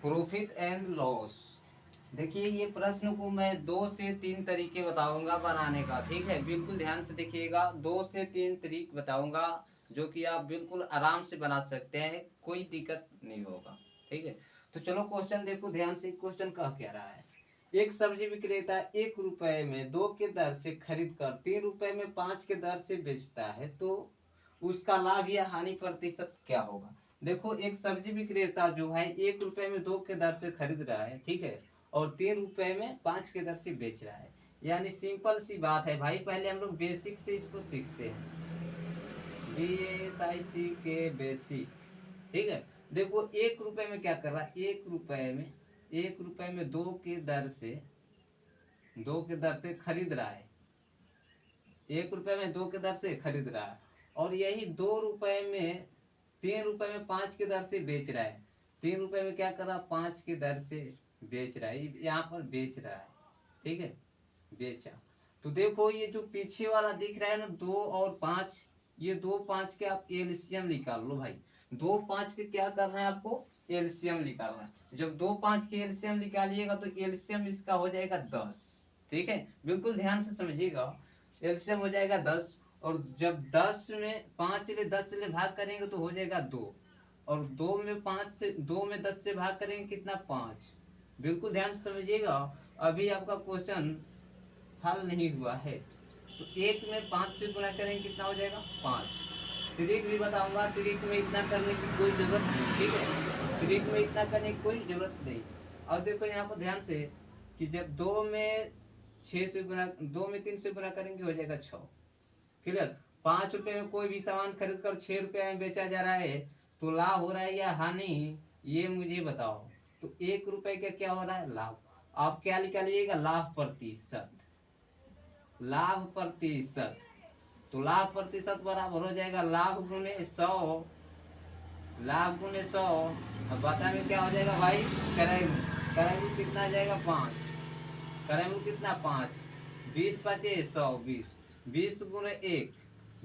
Profit and loss. देखिए ये प्रश्न को मैं 2 से 3 तरीके बताऊंगा बनाने का, ठीक है। बिल्कुल ध्यान से देखिएगा, 2 से 3 तरीके बताऊंगा जो कि आप बिल्कुल आराम से बना सकते हैं, कोई दिक्कत नहीं होगा, ठीक है। तो चलो क्वेश्चन देखो ध्यान से। क्वेश्चन कह क्या रहा है, एक सब्जी विक्रेता 1 रुपए में 2 के दर से खरीद कर 3 रुपए में 5 के दर से बेचता है, तो उसका लाभ या हानि प्रतिशत क्या होगा। देखो एक सब्जी विक्रेता जो है 1 रुपए में 2 के दर से खरीद रहा है, ठीक है, और 3 रुपए में 5 के दर से बेच रहा है। यानी सिंपल सी बात है भाई, पहले हम लोग बेसिक से इसको सीखते हैं, BASIC के बेसिक, ठीक है। देखो 1 रुपए में क्या कर रहा है, 1 रुपए में 2 के दर से खरीद रहा है, 1 रुपए में 2 के दर से खरीद रहा है, और यही 2 रुपए में 3 रुपए में 5 के दर से बेच रहा है। 3 रुपए में क्या कर रहा है, 5 के दर से बेच रहा है, यहाँ पर बेच रहा है, ठीक है, बेचा। तो देखो ये जो पीछे वाला दिख रहा है ना 2 और 5, ये 2 5 के आप एलसीएम निकाल लो भाई। 2 5 के क्या करना है आपको, एलसीएम निकालना है। जब 2 5 के एलसीएम निकालिएगा तो एलसीएम इसका हो जाएगा 10, ठीक है। बिल्कुल ध्यान से समझिएगा, एलसीएम हो जाएगा 10, और जब 10 में 5 से 10 से भाग करेंगे तो हो जाएगा 2, और 2 में 10 से भाग करेंगे कितना, 5। बिल्कुल ध्यान से समझिएगा, अभी आपका क्वेश्चन हल नहीं हुआ है। तो 1 में 5 से गुणा करेंगे कितना हो जाएगा, 5। त्रिक भी बताऊंगा, त्रिक में इतना करने की कोई जरूरत नहीं, ठीक है, त्रिक में इतना करने की कोई जरूरत नहीं। और देखो यहाँ पर ध्यान से कि जब 2 में 3 से गुणा करेंगे हो जाएगा 6, क्लियर। 5 रुपए में कोई भी सामान खरीद कर 6 रुपए में बेचा जा रहा है, तो लाभ हो रहा है या हानि, ये मुझे बताओ। तो 1 रुपए का क्या हो रहा है, लाभ। आप क्या निकालिएगा, लाभ प्रतिशत, लाभ प्रतिशत। तो लाभ प्रतिशत बराबर हो जाएगा लाभ गुने 100, लाभ गुने 100। अब बताएंगे क्या हो जाएगा भाई, करेंगे करेंगे कितना आ जाएगा, 5, करेंगे कितना, 5, 20 5 100, 20, 20 गुने 1,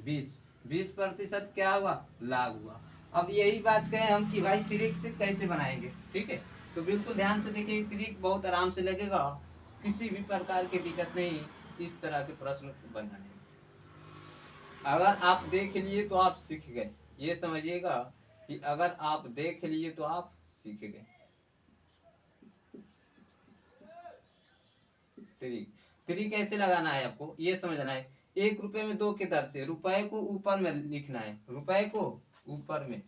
20, 20% क्या हुआ, लाभ हुआ। अब यही बात कहें हम कि भाई त्रिक से कैसे बनाएंगे, ठीक है। तो बिल्कुल ध्यान से देखिए, त्रिक बहुत आराम से लगेगा, किसी भी प्रकार की दिक्कत नहीं इस तरह के प्रश्न बनाने में। अगर आप देख लिए तो आप सीख गए, ये समझिएगा कि अगर आप देख लिए तो आप सीख गए। त्रिक, त्रिक कैसे लगाना है आपको ये समझना है। 1 रुपए में 2 के दर से, रुपए को ऊपर में लिखना है, रुपए को ऊपर में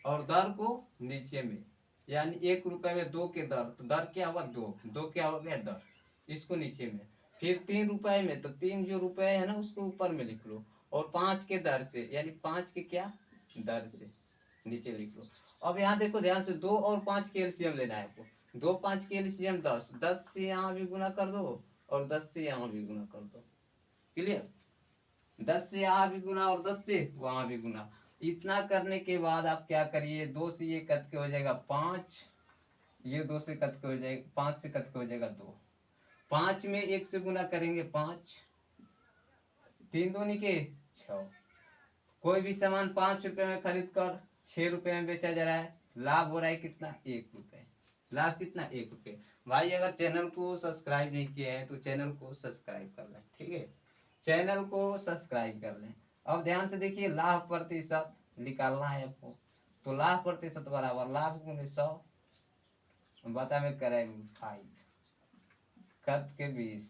और दर को नीचे में। यानी 1 रुपए में 2 के दर, तो दर क्या हुआ, 2, 2 क्या हो गया, दर, इसको नीचे में। फिर 3 रुपए में, तो 3 जो रुपए है ना उसको ऊपर में लिख लो, और 5 के दर से, यानी 5 के क्या, दर से नीचे लिख लो। अब यहाँ देखो ध्यान से, 2 और 5 के एलसीएम लेना है आपको। 2 5 के एलसीएम 10, 10 से यहाँ भी गुना कर दो और 10 से यहाँ भी गुना कर दो, क्लियर। 10 से यहाँ भी गुना और 10 से वहां भी गुना। इतना करने के बाद आप क्या करिए, 2 से ये कट के हो जाएगा 5, ये 2 से कट के हो जाएगा 5 से कट के हो जाएगा 2, 5 में 1 से गुना करेंगे 5, 3 दूनी के 6। कोई भी सामान 5 रुपए में खरीद कर 6 रुपए में बेचा जा रहा है, लाभ हो रहा है कितना, 1 रुपए, लाभ कितना, 1 रुपए। भाई अगर चैनल को सब्सक्राइब नहीं किए हैं तो चैनल को सब्सक्राइब कर लें, ठीक है, चैनल को सब्सक्राइब कर लें। अब ध्यान से देखिए, लाभ प्रतिशत निकालना है आपको। तो लाभ प्रतिशत बराबर लाभ गुने 100, बता में करेंगे 5, कट के 20,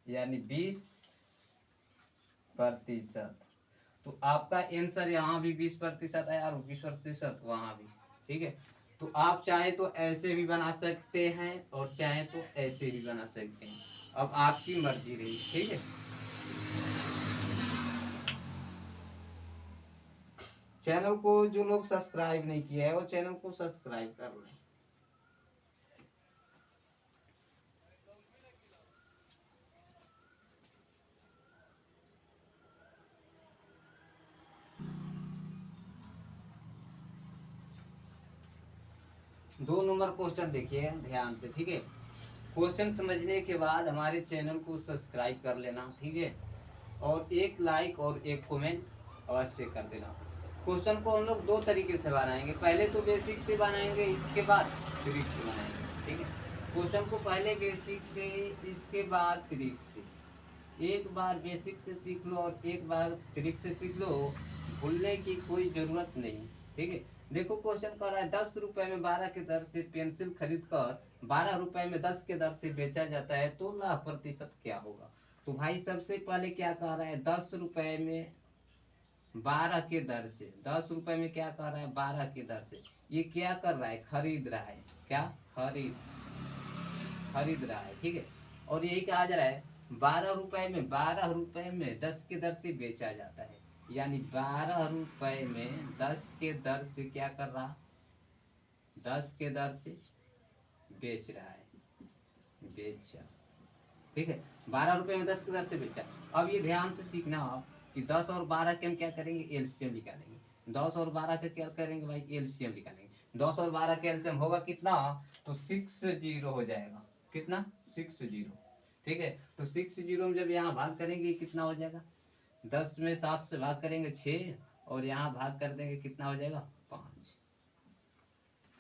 यानी 20%। तो आपका आंसर यहाँ भी 20% है और 20% वहां भी, ठीक है। तो आप चाहे तो ऐसे भी बना सकते हैं और चाहे तो ऐसे भी बना सकते हैं, अब आपकी मर्जी रही, ठीक है। चैनल को जो लोग सब्सक्राइब नहीं किया है वो चैनल को सब्सक्राइब कर लें। दो नंबर क्वेश्चन देखिए ध्यान से, ठीक है। क्वेश्चन समझने के बाद हमारे चैनल को सब्सक्राइब कर लेना, ठीक है, और एक लाइक और एक कमेंट अवश्य कर देना। क्वेश्चन को हम लोग दो तरीके से बनाएंगे, पहले तो बेसिक से बनाएंगे, इसके बाद ट्रिक से बनाएंगे। ठीक है, क्वेश्चन को पहले बेसिक से, इसके बाद ट्रिक से। एक बार बेसिक से सीख लो और एक बार ट्रिक से सीख लो, भूलने की कोई जरूरत नहीं। ठीक है, देखो क्वेश्चन कर रहा है 10 रुपए में 12 के दर से पेंसिल खरीद कर 12 रुपए में 10 के दर से बेचा जाता है, तो लाभ प्रतिशत क्या होगा। तो भाई सबसे पहले क्या कह रहा है, 10 रुपए में 12 के दर से, 10 रुपए में क्या कर रहा है, 12 के दर से, ये क्या कर रहा है, खरीद रहा है, क्या खरीद खरीद रहा है। ठीक है, और यही कहा जा रहा है 12 रुपए में 10 के दर से बेचा जाता है, यानी 12 रुपए में 10 के दर से क्या कर रहा, 10 के दर से बेच रहा है, बेचा। ठीक है, 12 रुपए में 10 के दर से बेचा। अब ये ध्यान से सीखना आप कि 10 और 12 के हम क्या करेंगे, एलसीएम निकालेंगे। 10 और 12 का क्या करेंगे भाई, एलसीएम निकालेंगे। 10 और 12 का एलसीएम होगा कितना, तो 60 हो जाएगा, कितना 60। ठीक है, तो 60 में जब यहाँ भाग करेंगे कितना हो जाएगा, 10 में 7 से भाग करेंगे 6, और यहाँ भाग कर देंगे कितना हो जाएगा 5।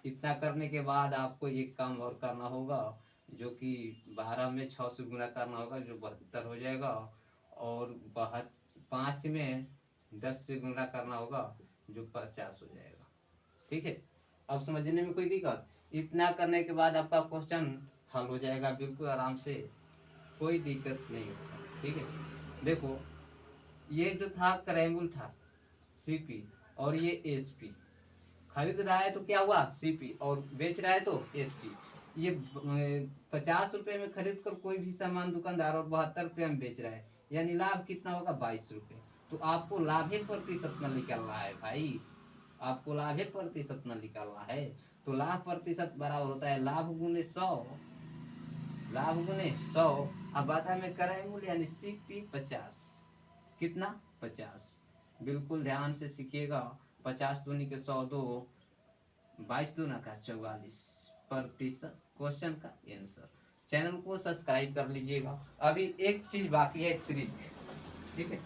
इतना करने के बाद आपको एक काम और करना होगा, जो कि 12 में 6 से गुना करना होगा, जो 72 हो जाएगा, और 5 में 10 से गुना करना होगा, जो 50 हो जाएगा। ठीक है, अब समझने में कोई दिक्कत, इतना करने के बाद आपका क्वेश्चन हल हो जाएगा बिल्कुल आराम से, कोई दिक्कत नहीं होगा। ठीक है, देखो ये जो था क्रैंगुल था सीपी, और ये एसपी, खरीद रहा है तो क्या हुआ सीपी, और बेच रहा है तो एसपी। ये 50 रुपए में खरीद कर कोई भी सामान दुकानदार, और 72 रुपये में बेच रहा है, यानी लाभ कितना होगा 22 रुपये। तो आपको लाभे प्रतिशत में निकालना है भाई, आपको लाभे प्रतिशत में निकालना है। तो लाभ प्रतिशत बराबर होता है लाभ गुने 100, लाभ गुने 100। अब बाता में क्रय मूल्य यानी सीपी 50, कितना 50, बिल्कुल ध्यान से सीखिएगा। 50 दूनी के 100, 2 22 दूना का 44% क्वेश्चन का आंसर। चैनल को सब्सक्राइब कर लीजिएगा। अभी एक चीज बाकी है, ट्रिक। ठीक है,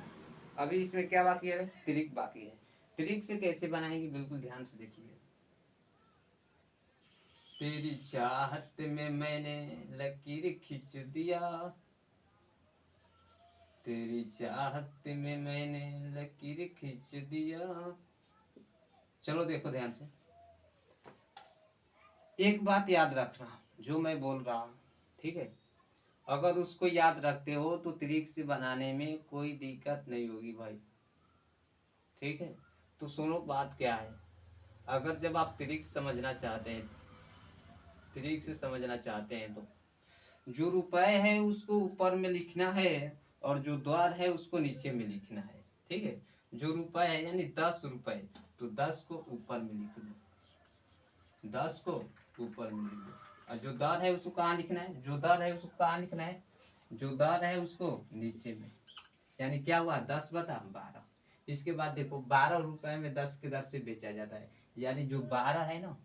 अभी इसमें क्या बाकी है, ट्रिक बाकी है। ट्रिक से कैसे बनाएंगे बिल्कुल ध्यान से देखिए। तेरी चाहत में मैंने लकीर खींच दिया, तेरी चाहत में मैंने लकीर खींच दिया। चलो देखो ध्यान से, एक बात याद रखना जो मैं बोल रहा हूँ। ठीक है, अगर उसको याद रखते हो तो ट्रिक से बनाने में कोई दिक्कत नहीं होगी भाई। ठीक है, तो सुनो बात क्या है। अगर जब आप ट्रिक समझना चाहते हैं, ट्रिक से समझना चाहते हैं, तो जो रुपए है उसको ऊपर में लिखना है, और जो द्वार है उसको नीचे में लिखना है। ठीक है, जो रुपए है यानी 10 रुपए, तो 10 को ऊपर में लिख दो, 10 को ऊपर में लिख दो। और जो दर है उसको कहाँ लिखना है, जो दर है उसको कहाँ लिखना है, जो दर है उसको नीचे में, यानी क्या हुआ 10/12। इसके बाद देखो 12 रुपए में 10 के दर से बेचा जाता है, यानी जो 12 है ना,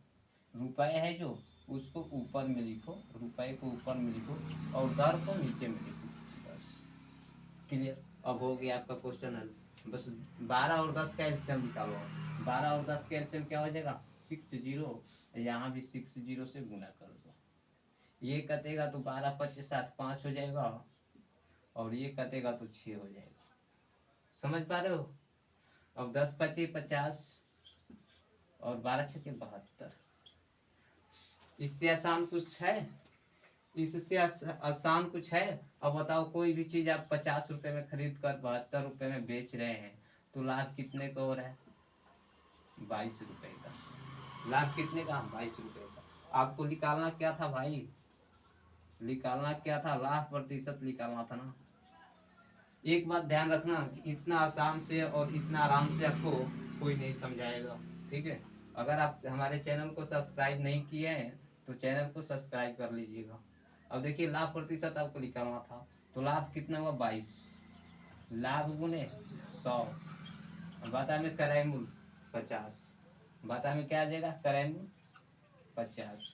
रुपए है जो, उसको ऊपर में लिखो, रुपए को ऊपर में लिखो, और दर को नीचे में लिखो, बस क्लियर। अब हो गया आपका क्वेश्चन हल। बस 12 और 10 का एलसीएम निकालो। 12 और 10 का एलसीएम क्या हो जाएगा 60, यहाँ भी 60 से गुना कर दो। ये कटेगा तो 12 25 7 5 हो जाएगा, और ये कटेगा तो 6 हो जाएगा। समझ पा रहे हो। अब 10 25 50, और 12 6 72। इससे आसान कुछ है, इससे आसान कुछ है। अब बताओ कोई भी चीज आप 50 रुपए में खरीद कर 72 रुपए में बेच रहे हैं, तो लाभ कितने का हो रहा है 22 रुपए का। लाभ कितने का 22 रुपए का। आपको निकालना क्या था भाई, निकालना क्या था, लाभ प्रतिशत निकालना था ना। एक बात ध्यान रखना, इतना आसान से और इतना आराम से आपको कोई नहीं समझाएगा। ठीक है, अगर आप हमारे चैनल को सब्सक्राइब नहीं किए हैं तो चैनल को सब्सक्राइब कर लीजिएगा। अब देखिए लाभ प्रतिशत आपको निकालना था, तो लाभ कितना हुआ 22, लाभ गुने 100, बता में क्रय मूल्य 50, बता में क्या आ जाएगा क्रय मूल्य 50।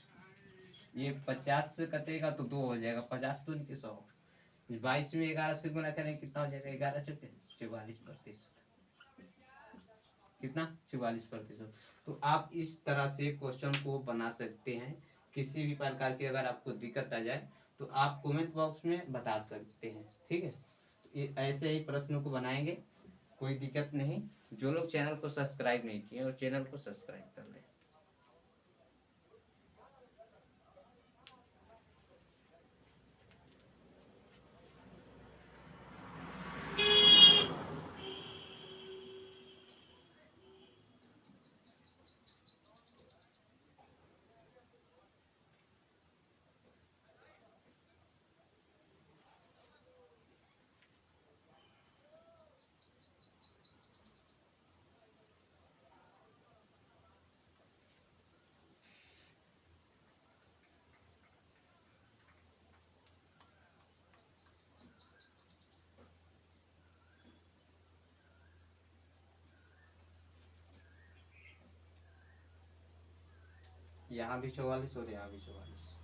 ये 50 से कटेगा तो 2 हो जाएगा, 50 तो नहीं कि 100। 22 में 11 से गुना करें कितना हो जाएगा, 11 चुके 44%। कितना 44%। तो आप इस तरह से क्वेश्चन को बना सकते हैं। किसी भी प्रकार की अगर आपको दिक्कत आ जाए तो आप कमेंट बॉक्स में बता सकते हैं, ठीक है। ये ऐसे ही प्रश्नों को बनाएंगे, कोई दिक्कत नहीं। जो लोग चैनल को सब्सक्राइब नहीं किए और चैनल को सब्सक्राइब कर लें। यहाँ भी 44 और यहाँ भी 44।